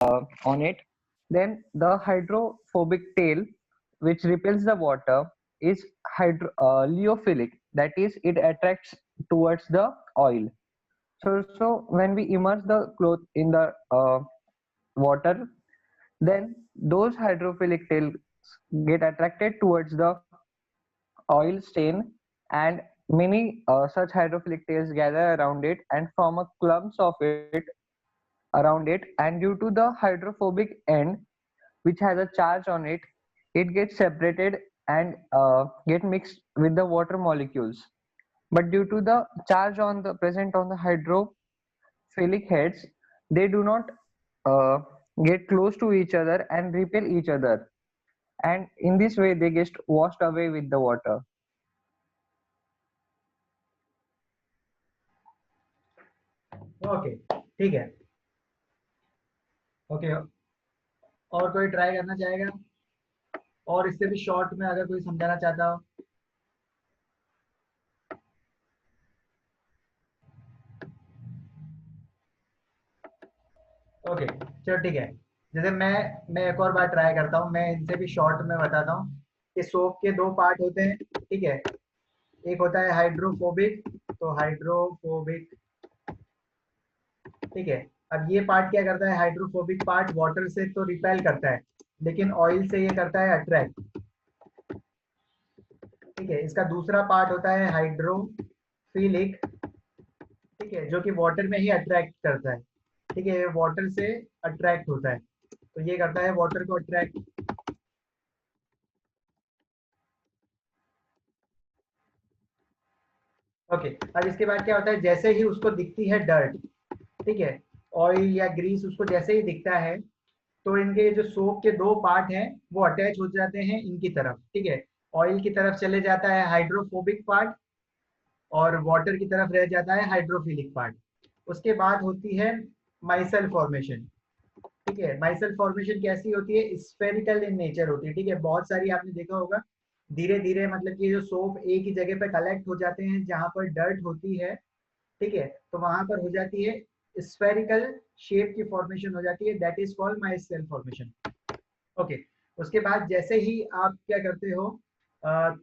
on it. Then the hydrophobic tail, which repels the water, is leophilic. That is, it attracts towards the oil. So when we immerse the cloth in the water, then those hydrophilic tails get attracted towards the oil stain, and many such hydrophilic tails gather around it and form a clumps of it around it. And due to the hydrophobic end, which has a charge on it, it gets separated and get mixed with the water molecules. But due to the charge on the present on the hydrophilic heads, they do not uh, get close to each other and repel each other, and in this way they get washed away with the water. Okay, ठीक है। Okay, और कोई try करना चाहेगा? और इससे भी short में अगर कोई समझाना चाहता हो। ओके, चलो ठीक है। जैसे मैं एक और बार ट्राई करता हूँ, मैं इनसे भी शॉर्ट में बताता हूँ कि सोप के दो पार्ट होते हैं, ठीक है। एक होता है हाइड्रोफोबिक, तो हाइड्रोफोबिक, ठीक है। अब ये पार्ट क्या करता है, हाइड्रोफोबिक पार्ट वाटर से तो रिपेल करता है, लेकिन ऑयल से ये करता है अट्रैक्ट, ठीक है। इसका दूसरा पार्ट होता है हाइड्रोफिलिक, ठीक है, जो कि वाटर में ही अट्रैक्ट करता है, ठीक है, वाटर से अट्रैक्ट होता है, तो ये करता है वाटर को अट्रैक्ट। ओके, अब इसके बाद क्या होता है, जैसे ही उसको दिखती है डर्ट, ठीक है, ऑयल या ग्रीस उसको जैसे ही दिखता है, तो इनके जो सोप के दो पार्ट हैं वो अटैच हो जाते हैं इनकी तरफ, ठीक है। ऑयल की तरफ चले जाता है हाइड्रोफोबिक पार्ट, और वाटर की तरफ रह जाता है हाइड्रोफिलिक पार्ट। उसके बाद होती है माइसेल फॉर्मेशन, ठीक है। माइसेल फॉर्मेशन कैसी होती है, स्फेरिकल इन नेचर होती है, ठीक है। बहुत सारी आपने देखा होगा, धीरे धीरे मतलब कि जो सोप एक ही जगह पे कलेक्ट हो जाते हैं जहां पर डर्ट होती है, ठीक है, तो वहां पर हो जाती है स्फेरिकल शेप की फॉर्मेशन हो जाती है, that is called myself formation. Okay, उसके बाद जैसे ही आप क्या करते हो,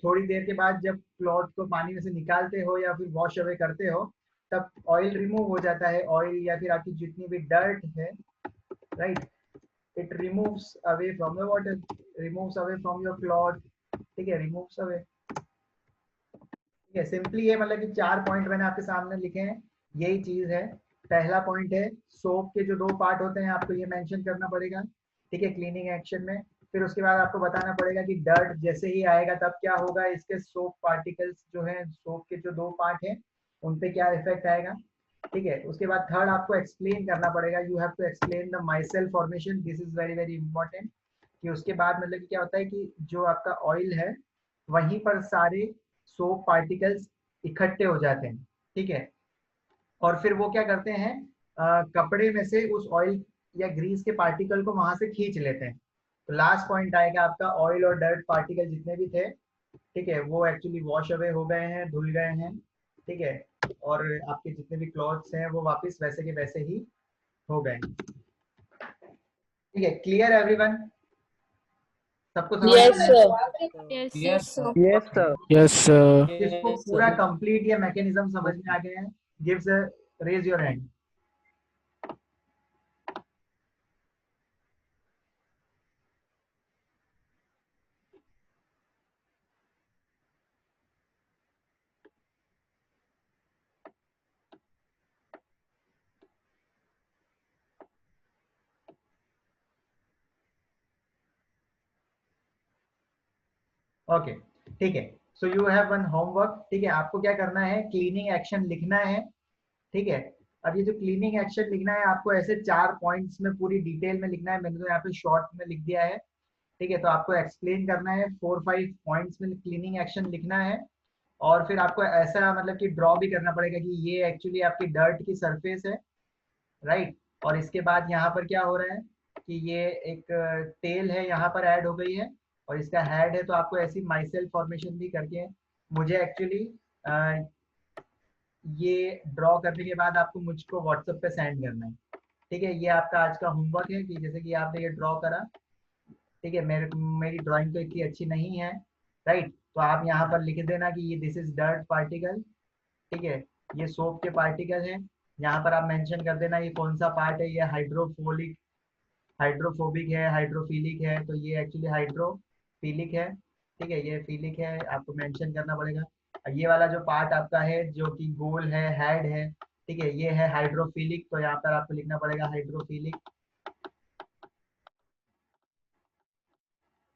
थोड़ी देर के बाद जब क्लॉथ को पानी में से निकालते हो या फिर वॉश अवे करते हो, तब ऑयल रिमूव हो जाता है, ऑयल या फिर आपकी जितनी भी डर्ट है, right, it removes away from the water, removes away from your cloth, ठीक है, रिमूव्स अवे, ठीक है। सिंपली ये मतलब कि 4 पॉइंट मैंने आपके सामने लिखे हैं, यही चीज है। पहला पॉइंट है सोप के जो दो पार्ट होते हैं आपको ये मेंशन करना पड़ेगा, ठीक है, क्लीनिंग एक्शन में। फिर उसके बाद आपको बताना पड़ेगा कि डर्ट जैसे ही आएगा तब क्या होगा, इसके सोप पार्टिकल्स जो है, सोप के जो दो पार्ट हैं उन पे क्या इफेक्ट आएगा, ठीक है। उसके बाद थर्ड आपको एक्सप्लेन करना पड़ेगा, you have to explain the micelle formation, this is very very important. कि उसके बाद मतलब कि क्या होता है कि जो आपका ऑयल है वहीं पर सारे सोप पार्टिकल्स इकट्ठे हो जाते हैं, ठीक है। और फिर वो क्या करते हैं, कपड़े में से उस ऑयल या ग्रीस के पार्टिकल को वहां से खींच लेते हैं। तो लास्ट पॉइंट आएगा आपका ऑयल और डर्ट पार्टिकल जितने भी थे, ठीक है, वो एक्चुअली वॉश अवे हो गए हैं, धुल गए हैं, ठीक है, और आपके जितने भी क्लॉथ्स हैं वो वापस वैसे के वैसे ही हो गए, ठीक है। क्लियर एवरीवन, सबको समझ Yes, में आया? sir. Yes, sir. Yes, sir. Yes, sir. जिसको पूरा कंप्लीट ये मैकेनिज्म समझ में आ गए हैं, gives raise your hand. Okay, ठीक है। So you have one homework, ठीक है। आपको क्या करना है, क्लीनिंग एक्शन लिखना है, ठीक है। अब ये जो क्लीनिंग एक्शन लिखना है आपको ऐसे 4 पॉइंट्स में पूरी डिटेल में लिखना है, मैंने तो यहाँ पे शॉर्ट में लिख दिया है, ठीक है। तो आपको एक्सप्लेन करना है, 4-5 पॉइंट्स में क्लीनिंग एक्शन लिखना है। और फिर आपको ऐसा मतलब कि ड्रॉ भी करना पड़ेगा कि ये एक्चुअली आपकी डर्ट की सरफेस है, राइट। और इसके बाद यहाँ पर क्या हो रहा है कि ये एक टेल है यहाँ पर ऐड हो गई है, और इसका हेड है, तो आपको ऐसी माइसेल फॉर्मेशन भी करके मुझे एक्चुअली ये ड्रॉ करने के बाद आपको मुझको व्हाट्सएप पे सेंड करना है, ठीक है, ये आपका आज का होमवर्क है कि जैसे कि आपने ये ड्रॉ करा, ठीक है, मेरी ड्राइंग तो इतनी अच्छी नहीं है, राइट, तो आप यहाँ पर लिख देना कि ये दिस इज डर्ट पार्टिकल, ठीक है, ये सोप के पार्टिकल है। यहाँ पर आप मेंशन कर देना ये कौन सा पार्ट है, ये हाइड्रोफोबिक है, हाइड्रोफिलिक है, तो ये एक्चुअली हाइड्रोफिलिक है, ठीक है, ये फिलिक है, आपको मेंशन करना पड़ेगा। ये वाला जो पार्ट आपका है जो कि गोल है, हेड है, ठीक है, ये है हाइड्रोफिलिक, तो यहाँ पर आपको लिखना पड़ेगा हाइड्रोफिलिक,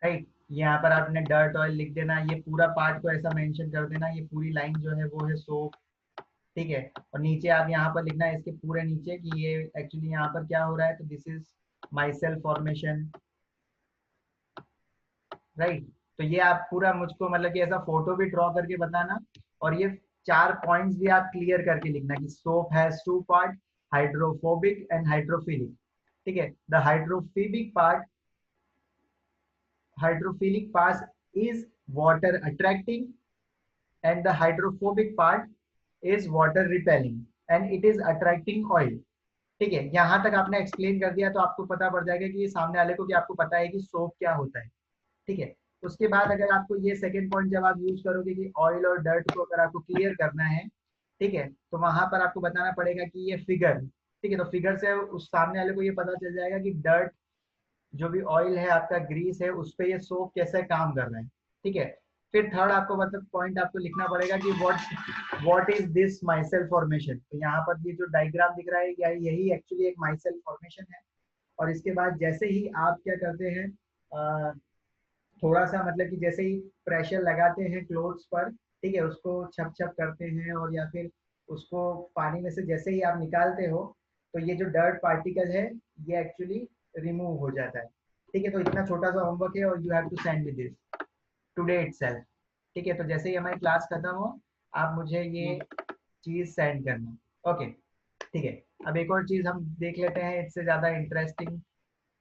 राइट। यहाँ पर आपने डर्ट ऑयल लिख देना, ये पूरा पार्ट को ऐसा मेंशन कर देना, ये पूरी लाइन जो है वो है सोप, ठीक है, और नीचे आप यहाँ पर लिखना है इसके पूरे नीचे कि ये एक्चुअली यहाँ पर क्या हो रहा है, तो this is myself formation, right. तो ये आप पूरा मुझको मतलब कि ऐसा फोटो भी ड्रॉ करके बताना, और ये 4 पॉइंट्स भी आप क्लियर करके लिखना कि soap has 2 part, hydrophobic and hydrophilic, ठीक है, the hydrophilic part is water attracting and the hydrophobic part is water repelling and it is attracting oil, ठीक है, यहाँ तक आपने एक्सप्लेन कर दिया तो आपको पता पड़ जाएगा कि सामने वाले को कि आपको पता है कि सोप क्या होता है, ठीक है। उसके बाद अगर आपको ये सेकंड पॉइंट जब आप यूज करोगे कि ऑयल और डर्ट को अगर आपको क्लियर करना है, ठीक है, तो वहां पर आपको बताना पड़ेगा कि ये फिगर, ठीक है, तो फिगर से उस सामने वाले को ये पता चल जाएगा कि डर्ट जो भी ऑयल है आपका ग्रीस है उस पे ये सोप कैसे काम कर रहा है, ठीक है। फिर थर्ड आपको मतलब पॉइंट आपको लिखना पड़ेगा कि what is this myself formation, तो यहाँ पर ये जो डायग्राम दिख रहा है क्या यही एक्चुअली एक माइसेल फॉर्मेशन है। और इसके बाद जैसे ही आप क्या करते हैं, थोड़ा सा मतलब कि जैसे ही प्रेशर लगाते हैं क्लोथ्स पर, ठीक है, उसको छप छप करते हैं और या फिर उसको पानी में से जैसे ही आप निकालते हो तो ये जो डर्ट पार्टिकल है ये एक्चुअली रिमूव हो जाता है, ठीक है। तो इतना छोटा सा होमवर्क है और you have to send with this today itself, ठीक है। तो जैसे ही हमारी क्लास खत्म हो आप मुझे ये चीज सेंड करना, ओके, ठीक है। अब एक और चीज हम देख लेते हैं इससे ज्यादा इंटरेस्टिंग,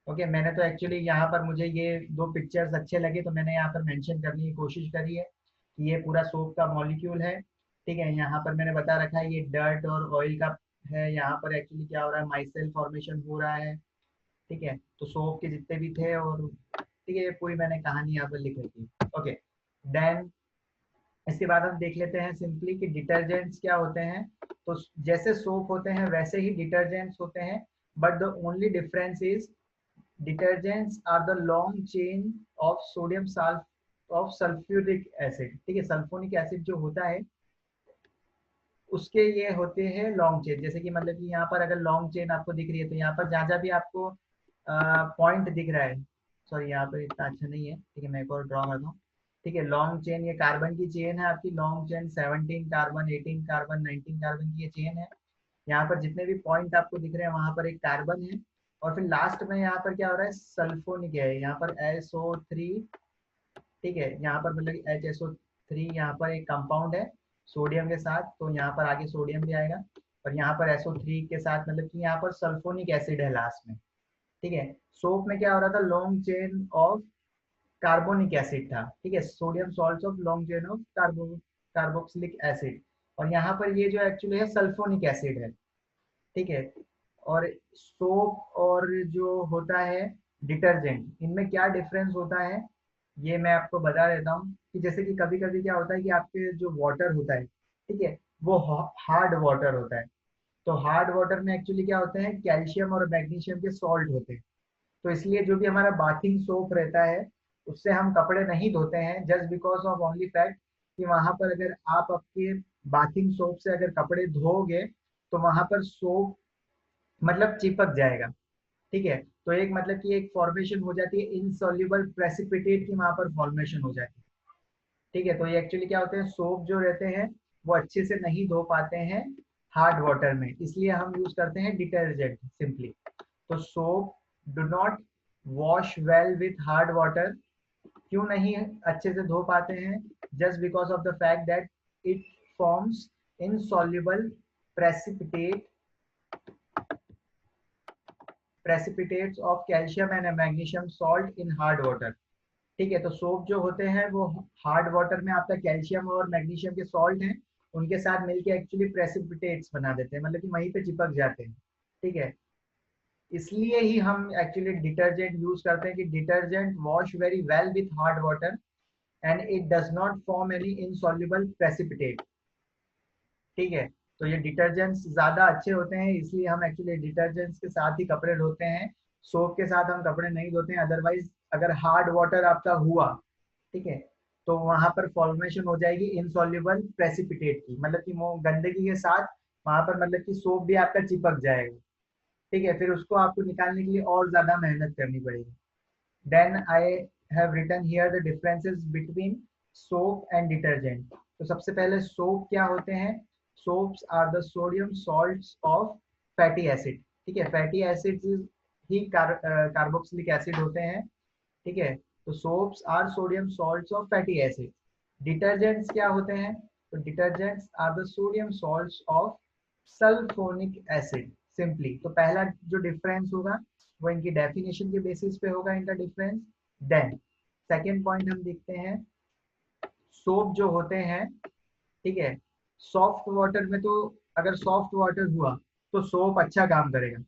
ओके, मैंने तो एक्चुअली यहाँ पर मुझे ये 2 पिक्चर्स अच्छे लगे तो मैंने यहाँ पर मेंशन करने की कोशिश करी है कि ये पूरा सोप का मॉलिक्यूल है, ठीक है। यहाँ पर मैंने बता रखा है ये डर्ट और ऑयल का है, यहाँ पर एक्चुअली क्या हो रहा है, माइसेल फॉर्मेशन हो रहा है, ठीक है। तो सोप के जितने भी थे और ठीक है, ये पूरी मैंने कहानी यहाँ पर लिख रखी है, ओके। देन इसके बाद हम देख लेते हैं सिंपली कि डिटर्जेंट्स क्या होते हैं। तो जैसे सोप होते हैं वैसे ही डिटर्जेंट्स होते हैं, but the only difference is detergents are the long chain of sodium sulfuric acid, ठीक है, सल्फोनिक एसिड जो होता है उसके ये होते हैं लॉन्ग चेन, जैसे कि मतलब कि यहाँ पर अगर लॉन्ग चेन आपको दिख रही है तो यहाँ पर जहाँ जहाँ भी आपको पॉइंट दिख रहा है, सॉरी यहाँ पर इतना अच्छा नहीं है, ठीक है, मैं एक और ड्रॉ करता हूँ, ठीक है। लॉन्ग चेन ये कार्बन की चेन है आपकी, long chain 17 carbon, 18 carbon, 19 carbon की ये चेन है। यहाँ पर जितने भी पॉइंट आपको दिख रहे हैं वहां पर एक कार्बन है, और फिर लास्ट में यहाँ पर क्या हो रहा है, सल्फोनिक है, यहाँ पर SO3, ठीक है, यहाँ पर मतलब HSO3 यहाँ पर एक कंपाउंड है सोडियम के साथ, तो यहाँ पर आगे सोडियम भी आएगा, और यहाँ पर SO3 के साथ मतलब कि यहाँ पर सल्फोनिक एसिड है लास्ट में, ठीक है। सोप में क्या हो रहा था, long chain of carbonic acid था, ठीक है, sodium salts of long chain of carboxylic acid, और यहाँ पर ये जो एक्चुअली है सल्फोनिक एसिड है, ठीक है। और सोप और जो होता है डिटर्जेंट, इनमें क्या डिफरेंस होता है ये मैं आपको बता देता हूँ कि जैसे कि कभी कभी क्या होता है कि आपके जो वाटर होता है, ठीक है, वो हार्ड वाटर होता है, तो हार्ड वाटर में एक्चुअली क्या होते हैं, कैल्शियम और मैग्नीशियम के सॉल्ट होते हैं, तो इसलिए जो भी हमारा बाथिंग सोप रहता है उससे हम कपड़े नहीं धोते हैं, just because of only fact कि वहां पर अगर आप आपके बाथिंग सोप से अगर कपड़े धोओगे तो वहां पर सोप मतलब चिपक जाएगा, ठीक है। तो एक मतलब कि एक फॉर्मेशन हो जाती है इनसॉल्युबल प्रेसिपिटेट की वहां पर फॉर्मेशन हो जाती है, ठीक है। तो ये एक्चुअली क्या होते हैं, सोप जो रहते हैं वो अच्छे से नहीं धो पाते हैं हार्ड वाटर में, इसलिए हम यूज करते हैं डिटर्जेंट सिंपली। तो soap do not wash well with hard water, क्यों नहीं अच्छे से धो पाते हैं, just because of the fact that it forms insoluble precipitate precipitates of calcium and magnesium salt in hard water, ठीक है। तो सोप जो होते हैं वो हार्ड वाटर में आपका कैल्शियम और मैग्नीशियम के सॉल्ट हैं, उनके साथ मिलके एक्चुअली प्रेसिपिटेट्स बना देते हैं, मतलब कि वहीं पे चिपक जाते हैं, ठीक है। इसलिए ही हम एक्चुअली डिटर्जेंट यूज करते हैं कि detergent wash very well with hard water and it does not form any insoluble precipitate. ठीक है, तो ये डिटर्जेंट्स ज्यादा अच्छे होते हैं, इसलिए हम एक्चुअली डिटर्जेंट्स के साथ ही कपड़े धोते हैं, सोप के साथ हम कपड़े नहीं धोते हैं। अदरवाइज अगर हार्ड वाटर आपका हुआ, ठीक है, तो वहां पर फॉर्मेशन हो जाएगी इनसॉल्युबल प्रेसिपिटेट की, मतलब कि वो गंदगी के साथ वहां पर मतलब कि सोप भी आपका चिपक जाएगा। ठीक है, फिर उसको आपको निकालने के लिए और ज्यादा मेहनत करनी पड़ेगी। Then I have written here the differences between soap and detergent. तो सबसे पहले सोप क्या होते हैं? Soaps are the sodium salts of fatty acid. ठीक है, फैटी एसिड ही कार्बोक्सिलिक एसिड होते हैं। ठीक है, तो soaps are sodium salts of fatty acid. Detergents क्या होते हैं? तो detergents are the sodium salts of sulphonic acid. Simply तो पहला जो डिफरेंस होगा वो इनकी डेफिनेशन के बेसिस पे होगा इनका डिफरेंस। देन सेकेंड पॉइंट हम देखते हैं, सोप जो होते हैं, ठीक है, सॉफ्ट वाटर में तो अगर सॉफ्ट वाटर हुआ तो सोप अच्छा काम करेगा,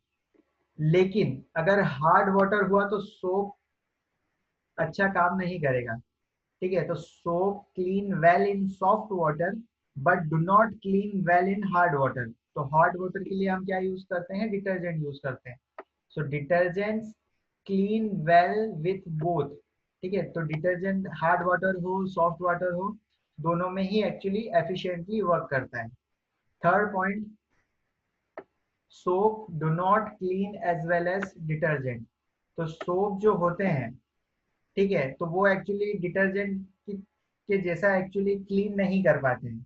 लेकिन अगर हार्ड वाटर हुआ तो सोप अच्छा काम नहीं करेगा। ठीक है, तो soap clean well in soft water but do not clean well in hard water. तो हार्ड वाटर के लिए हम क्या यूज करते हैं? डिटर्जेंट यूज करते हैं। So detergents clean well with both. ठीक है, तो डिटर्जेंट हार्ड वाटर हो सॉफ्ट वाटर हो, दोनों में ही एक्चुअली एफिशिएंटली वर्क करता है। Third point, soap do not clean as well as detergent. तो सोप जो होते हैं, ठीक है, तो वो एक्चुअली डिटर्जेंट के जैसा एक्चुअली क्लीन नहीं कर पाते हैं।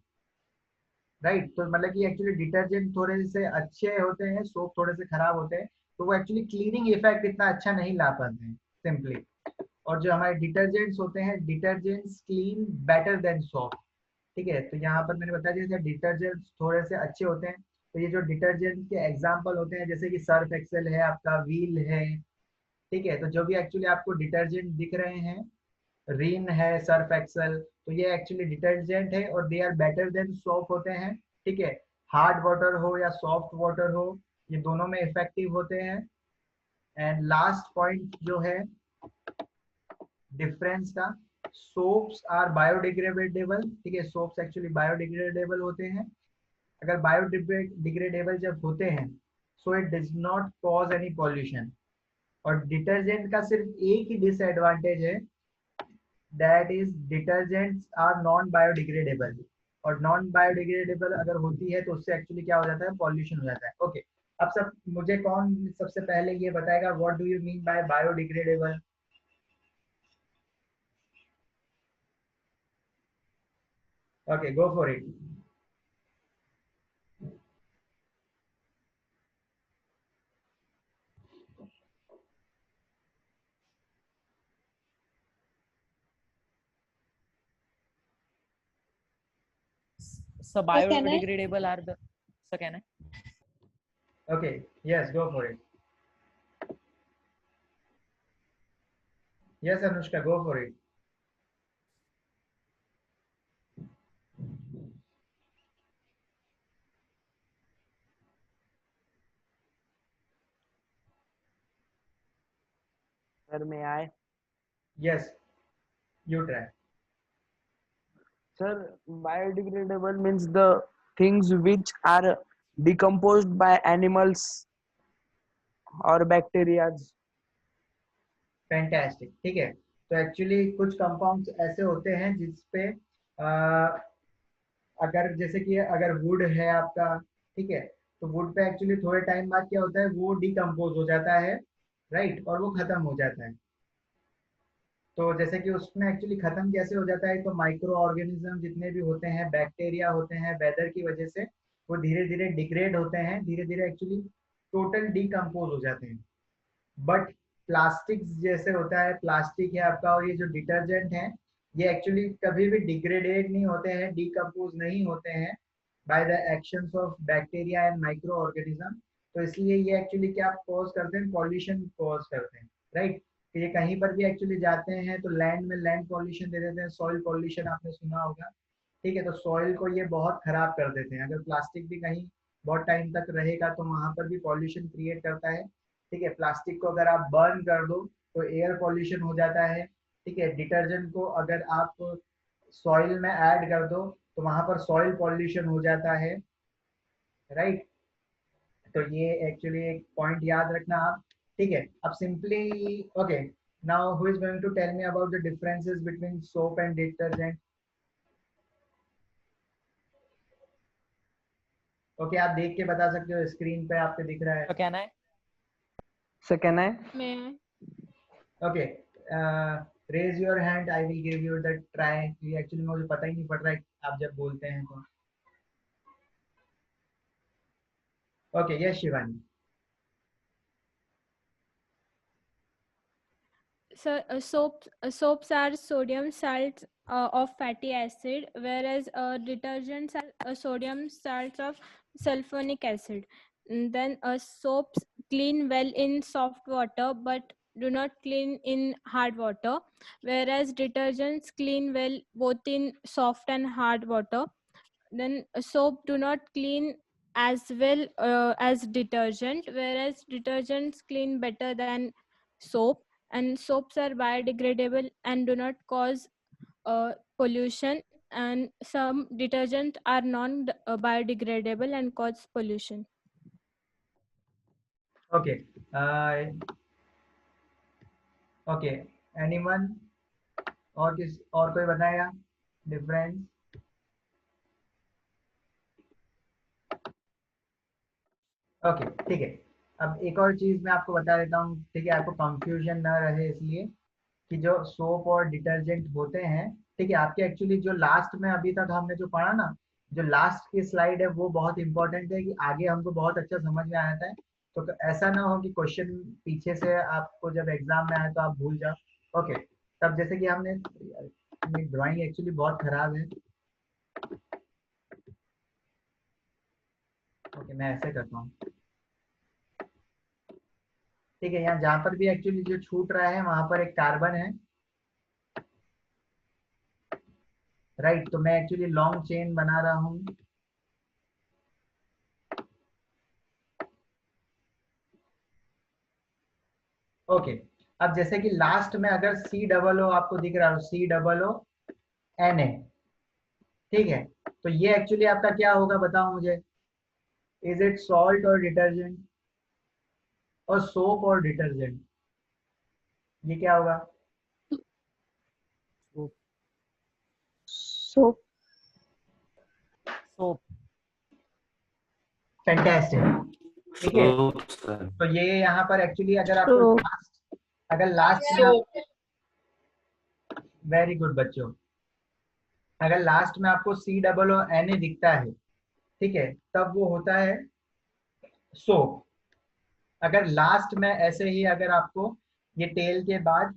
राइट, तो मतलब कि एक्चुअली डिटर्जेंट थोड़े से अच्छे होते हैं, सोप थोड़े से खराब होते हैं, तो वो एक्चुअली क्लीनिंग इफेक्ट इतना अच्छा नहीं ला पाते हैं सिंपली। और जो हमारे डिटर्जेंट्स होते हैं, detergents clean better than soap. ठीक है, तो यहाँ पर मैंने बता दिया जैसे डिटर्जेंट्स थोड़े से अच्छे होते हैं, तो ये जो डिटर्जेंट के एग्जाम्पल होते हैं जैसे कि सर्फ एक्सेल है, आपका व्हील है। ठीक है, तो जो भी एक्चुअली आपको डिटर्जेंट दिख रहे हैं, रिन है, सर्फ एक्सेल, तो ये एक्चुअली डिटर्जेंट है और they are better than soap होते हैं। ठीक है, हार्ड वाटर हो या सॉफ्ट वाटर हो, ये दोनों में इफेक्टिव होते हैं। एंड लास्ट पॉइंट जो है डिफरेंस का, सोप्स आर बायोडिग्रेडेबल। ठीक है, सोप्स एक्चुअली बायोडिग्रेडेबल होते हैं। अगर बायोडिग्रेडेबल जब होते हैं, so it does not cause any pollution. और डिटर्जेंट का सिर्फ एक ही डिसएडवांटेज है, that is detergents are non biodegradable. और नॉन बायोडिग्रेडेबल अगर होती है तो उससे एक्चुअली क्या हो जाता है? पॉल्यूशन हो जाता है। ओके, अब सब मुझे कौन सबसे पहले ये बताएगा what do you mean by biodegradable? Okay, go for it. So sir can I? biodegradable are the, so can I? Okay, yes, go for it. Yes Anushka, go for it. Sir, may I? Yes, you try. Sir, biodegradable means the things which are decomposed by animals or bacteria. Fantastic, ठीक है, तो actually कुछ compounds ऐसे होते हैं जिसपे अगर जैसे कि अगर वुड है आपका, ठीक है, तो वुड पे एक्चुअली थोड़े टाइम बाद क्या होता है? वो डिकम्पोज हो जाता है, राइट, और वो खत्म हो जाता है। तो जैसे कि उसमें एक्चुअली खत्म कैसे हो जाता है? तो माइक्रो ऑर्गेनिज्म जितने भी होते हैं, बैक्टीरिया होते हैं, वेदर की वजह से वो धीरे धीरे डिग्रेड होते हैं, धीरे धीरे एक्चुअली टोटल डिकम्पोज हो जाते हैं। बट प्लास्टिक जैसे होता है, प्लास्टिक है आपका और ये जो डिटर्जेंट है, ये एक्चुअली कभी भी डिग्रेडेड नहीं होते हैं, डिकम्पोज नहीं होते हैं by the actions of bacteria and micro organism. तो इसलिए ये एक्चुअली क्या कॉज करते हैं? पॉल्यूशन कॉज करते हैं, राइट। तो ये कहीं पर भी एक्चुअली जाते हैं तो लैंड में लैंड पॉल्यूशन दे देते हैं, सॉइल पॉल्यूशन आपने सुना होगा। ठीक है, तो सॉइल को ये बहुत खराब कर देते हैं। अगर प्लास्टिक भी कहीं बहुत टाइम तक रहेगा तो वहां पर भी पॉल्यूशन क्रिएट करता है। ठीक है, प्लास्टिक को अगर आप बर्न कर दो तो एयर पॉल्यूशन हो जाता है। ठीक है, डिटर्जेंट को अगर आप सॉइल में ऐड कर दो तो वहां पर सॉइल पॉल्यूशन हो जाता है, राइट। तो ये एक्चुअली एक पॉइंट याद रखना आप। ठीक है, अब simply okay, now who is going to tell me about the differences between soap and detergent. Okay, आप देख के बता सकते हो, स्क्रीन पे आपके दिख रहा है। तो कहना है So can I? मैं okay, raise your hand, I will give you the try. ये एक्चुअली मुझे पता ही नहीं पड़ रहा है आप जब बोलते हैं तो। Okay, yes Shivani. So, soaps are sodium salts of fatty acid, whereas detergents are sodium salts of sulfonic acid. And then soaps clean well in soft water, but do not clean in hard water, whereas detergents clean well both in soft and hard water. Then soap do not clean as well as detergent, whereas detergents clean better than soap, and soaps are biodegradable and do not cause pollution, and some detergents are non biodegradable and cause pollution. Okay, okay, anyone और किस और कोई बताएगा difference? Okay, ठीक है। अब एक और चीज मैं आपको बता देता हूँ, ठीक है, आपको कंफ्यूजन ना रहे इसलिए कि जो सोप और डिटर्जेंट होते हैं, ठीक है, आपके एक्चुअली जो लास्ट में अभी तक हमने जो पढ़ा ना, जो लास्ट की स्लाइड है वो बहुत इंपॉर्टेंट है कि आगे हमको बहुत अच्छा समझ में आया था। तो ऐसा ना हो कि क्वेश्चन पीछे से आपको जब एग्जाम में आए तो आप भूल जाओ। ओके, तब जैसे कि हमने, ड्राइंग एक्चुअली बहुत खराब है। ओके, मैं ऐसे करता हूँ। ठीक है, यहाँ जहाँ पर भी एक्चुअली जो छूट रहा है वहां पर एक कार्बन है, राइट। तो मैं एक्चुअली लॉन्ग चेन बना रहा हूँ। ओके, अब जैसे कि लास्ट में अगर COO आपको दिख रहा हो, COONA, ठीक है, तो ये एक्चुअली आपका क्या होगा बताओ मुझे, इज इट सॉल्ट और डिटर्जेंट, और सोप और डिटर्जेंट, ये क्या होगा? Soap. सोप। फैंटास्टिक, ठीक है। Soap sir. तो ये यहाँ पर एक्चुअली अगर आपको Soap. अगर लास्ट में, वेरी गुड बच्चों, अगर लास्ट में आपको COONA दिखता है, ठीक है, तब वो होता है सोप। अगर लास्ट में ऐसे ही अगर आपको ये टेल के बाद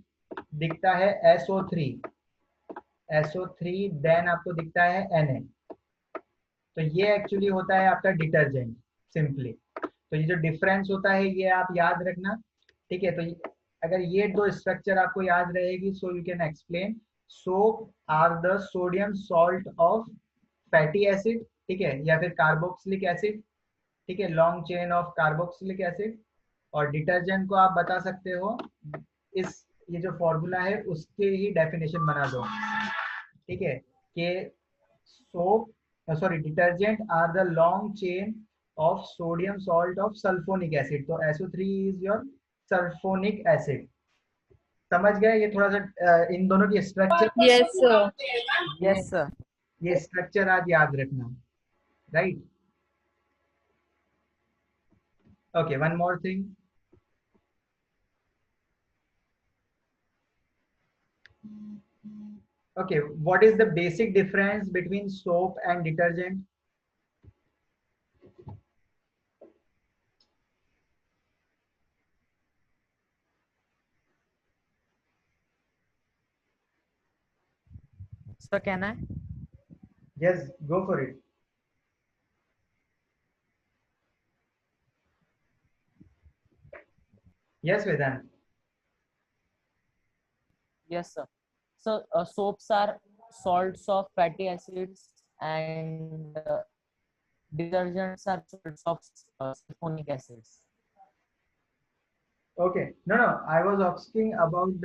दिखता है SO3 देन आपको दिखता है Na, तो ये एक्चुअली होता है आपका डिटर्जेंट सिंपली। तो ये जो डिफरेंस होता है ये आप याद रखना, ठीक है। तो अगर ये दो स्ट्रक्चर आपको याद रहेगी, so you can explain soap are the sodium salt of fatty acid, ठीक है, या फिर कार्बोक्सिलिक एसिड, ठीक है, long chain of carboxylic acid. और डिटर्जेंट को आप बता सकते हो इस, ये जो फॉर्मूला है उसके ही डेफिनेशन बना दो, ठीक है, कि soap, sorry, detergent are the long chain of sodium salt of sulphonic acid. तो SO3 is your sulphonic acid. समझ गए? ये थोड़ा सा इन दोनों की structure, Yes, sir. Yes sir. ये स्ट्रक्चर आप याद रखना, right. Okay, one more thing, okay, what is the basic difference between soap and detergent? Sir कहना है Yes, go for it. Yes, Vedant. Yes sir. Sir soaps are salts of fatty acids and detergents are salts of sulfonic acids. Okay. No. I was asking about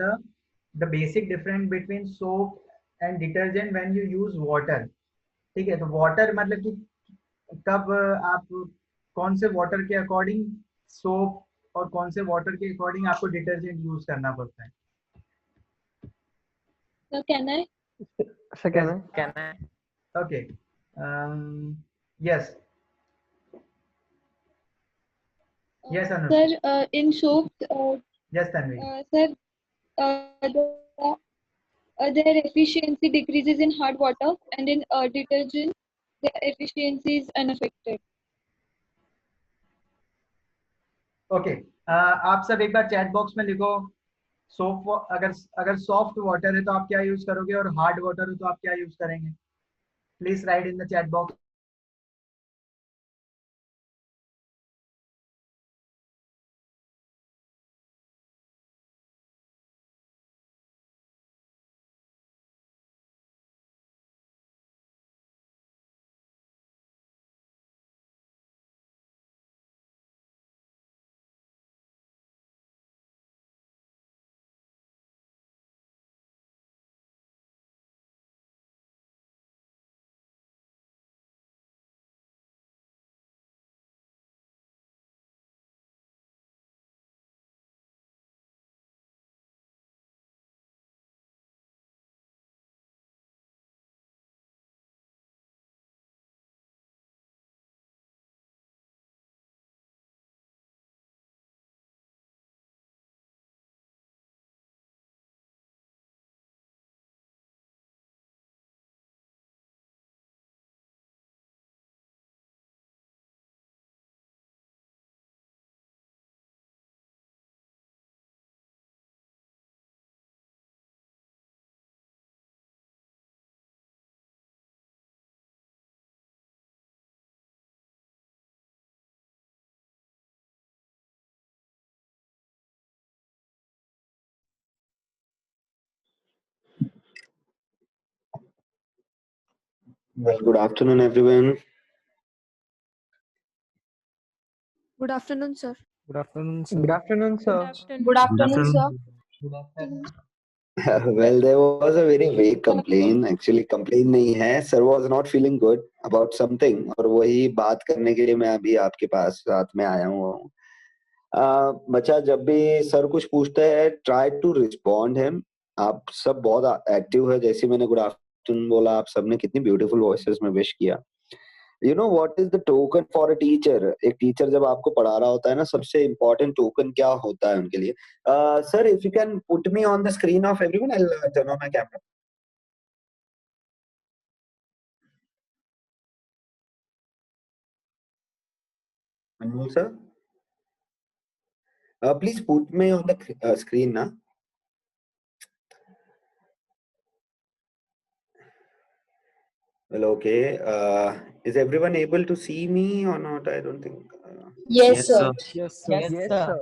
the basic difference between soap and detergent when you use water. ठीक है, तो water मतलब कि कब आप कौन से water के according soap और कौन से water के according आपको detergent use करना पड़ता है. So can I? Second, Can I? Okay. Yes. Yes, Anu. Sir, in soaps, Yes, Tanvi. sir, their efficiency decreases in hard water, and in detergent, their efficiency is unaffected. Okay आप सब एक बार chat box में लिखो soap. अगर soft water है तो आप क्या यूज करोगे और हार्ड वाटर है तो आप क्या यूज करेंगे. Please right in the chat box. Well, good afternoon, everyone. Good afternoon, sir. Good afternoon, sir. good afternoon, Good sir. afternoon. Good afternoon, sir. Well, there was a very vague complaint. Actually, complaint नहीं है. Sir was not feeling good about something, और वही बात करने के लिए मैं अभी आपके पास साथ में आया हूँ. बच्चा जब भी सर कुछ पूछता है, try to respond him. आप सब बहुत एक्टिव है. जैसे मैंने गुड आफ्टरनून बोला, आप सबने कितनी ब्यूटीफुल वॉइसेस में विश किया. You know what is the token for a teacher. एक टीचर जब आपको पढ़ा रहा होता है ना, सबसे इम्पोर्टेंट टोकन क्या होता है उनके लिए. Sir if you can put me on the screen of everyone, I will turn on my camera. Anmol sir, please put me on the screen ना. Well, okay. Is everyone able to see me or not? I don't think. Yes, sir. Yes, sir. Yes, Yes, sir. sir.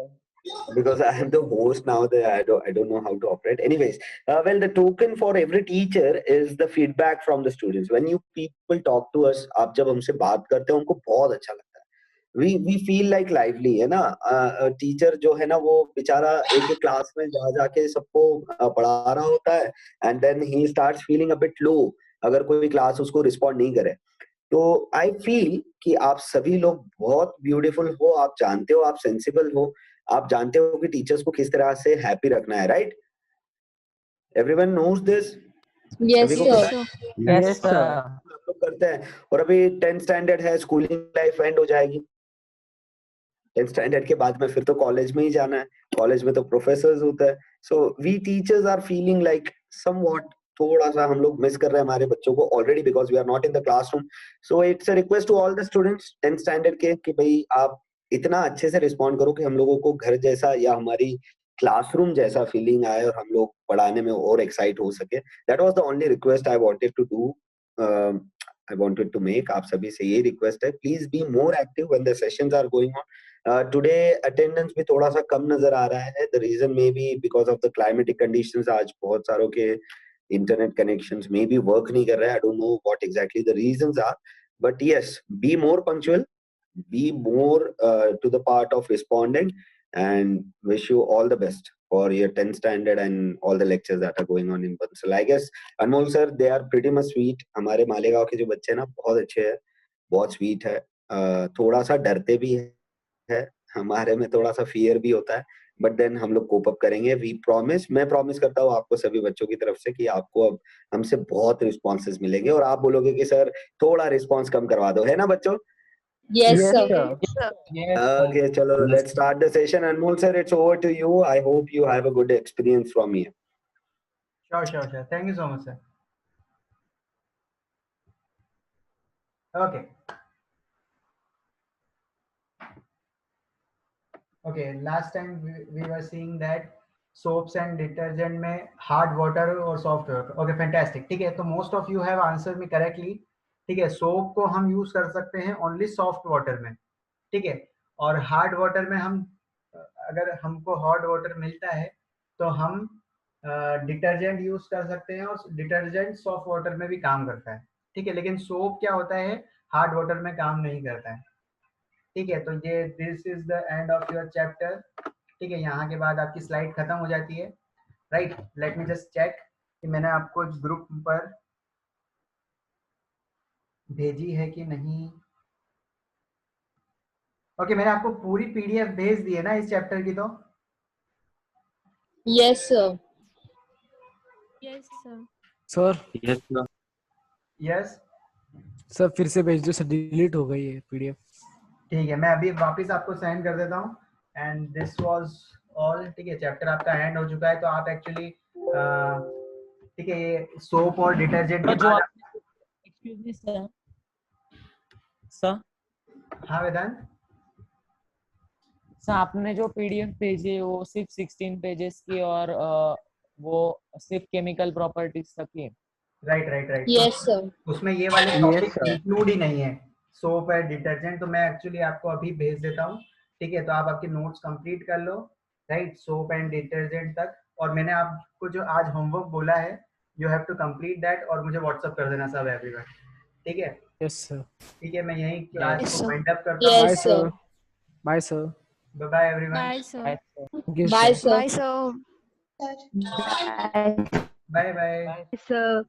Because I am the host now, that I don't know how to operate. Anyways, well, the token for every teacher is the feedback from the students. When you people talk to us, आप जब हमसे बात करते हो, हमको बहुत अच्छा लगता है. We feel like lively है ना. टीचर जो है ना, वो बेचारा एक एक क्लास में जा जाके सबको पढ़ा रहा होता है, and then he starts feeling a bit low अगर कोई क्लास उसको रिस्पॉन्ड नहीं करे. तो आई फील कि आप सभी लोग बहुत ब्यूटीफुल हो. आप जानते हो, आप सेंसिबल हो. आप जानते हो कि टीचर्स को किस तरह से हैप्पी रखना है, right. Everyone knows this. Yes, सभी को sir. पता है. Yes, Yes, sir. sir. आप लोग करते हैं. और अभी 10th स्टैंडर्ड है, स्कूलिंग लाइफ एंड हो जाएगी. 10th स्टैंडर्ड के बाद में फिर तो कॉलेज में ही जाना है. कॉलेज में तो प्रोफेसर्स होता है. So we teachers are feeling like somewhat, थोड़ा सा हम लोग मिस कर रहे हैं हमारे बच्चों को already, because we are not in the classroom. So it's a request to all the students 10th standard के कि भाई आप इतना अच्छे से रिस्पॉन्ड करो कि हम लोगों को घर जैसा या हमारी क्लासरूम जैसा फीलिंग आए और हम लोग पढ़ाने में और एक्साइट हो सके. That was the only request I wanted to do. I wanted to make. आप सभी से ये रिक्वेस्ट है, please be more active when the sessions are going on. Today attendance भी थोड़ा सा कम नजर आ रहा है. The reason may be because of the climatic conditions. आज बहुत सारों के internet connections may be work nahi kar rahe. I don't know what exactly the reasons are, but yes, be more punctual, be more to the part of responding. and wish you all the best for your 10th standard and all the lectures that are going on in Bansal. I guess Anmol sir, they are pretty much sweet. हमारे मालेगांव के जो बच्चे हैं ना बहुत अच्छे हैं, बहुत स्वीट है, थोड़ा सा डरते भी है, हमारे में थोड़ा सा फियर भी होता है, बट देन हम लोग कोप अप करेंगे. वी प्रॉमिस, मैं प्रॉमिस करता हूँ आपको सभी बच्चों की तरफ से कि आपको अब हमसे बहुत रिस्पॉन्सेज मिलेंगे और आप बोलोगे कि सर थोड़ा रिस्पॉन्स कम करवा दो, है ना बच्चों? Yes, Yes, sir. sir. Yes, sir. Okay, chalo, let's start the session. Anmol sir, it's over to you. I hope you have a good experience from here. Sure. Thank you so much, sir. Okay. Okay, last time we were seeing that soaps and detergent में hard water और soft water. Okay, fantastic. ठीक है, तो most of you have answered me correctly. ठीक है, soap को हम use कर सकते हैं only soft water में. ठीक है, और hard water में हम अगर हमको hot water मिलता है तो हम डिटर्जेंट यूज कर सकते हैं और डिटर्जेंट सॉफ्ट वाटर में भी काम करता है. ठीक है, लेकिन सोप क्या होता है, हार्ड वाटर में काम नहीं करता है. ठीक है, तो ये this is the end of your chapter. ठीक है, यहाँ के बाद आपकी स्लाइड खत्म हो जाती है. Right, let me just check कि मैंने आपको ग्रुप पर भेजी है कि नहीं. ओके, मैंने आपको पूरी पीडीएफ भेज दी है ना इस चैप्टर की? तो Yes, sir. Yes, sir. Sir yes, sir फिर से भेज दो सर, डिलीट हो गई है पीडीएफ. ठीक है, मैं अभी वापस आपको सेंड कर देता हूँ. And this was all. ठीक है, चैप्टर आपका एंड हो चुका है. तो आप एक्चुअली ठीक है, ये सोप और डिटर्जेंट के तो जो बाद एक्सक्यूज मी सर. सर हाँ वेदांत, सर आपने जो पीडीएफ भेजी है वो सिर्फ 16 पेजेस की और वो सिर्फ केमिकल प्रॉपर्टीज तक की. राइट. Yes, sir. उसमें ये वाले Yes, टॉपिक sir. इंक्लूड ही नहीं है, सोप और डिटर्जेंट. तो मैं एक्चुअली आपको अभी भेज देता हूँ. ठीक है, तो आप आपके नोट्स कंप्लीट कर लो. राइट, सोप एंड डिटर्जेंट तक. और मैंने आपको जो आज होमवर्क बोला है, you have to complete that और मुझे व्हाट्सअप कर देना सब एवरीवन. ठीक है, यस सर. ठीक है, मैं यही क्लास Yes, को sir. वाइंड अप करता हूँ. Yes, bye sir. Sir. Bye sir. Bye bye everyone. Bye, sir. Bye, sir. Bye bye. Sir.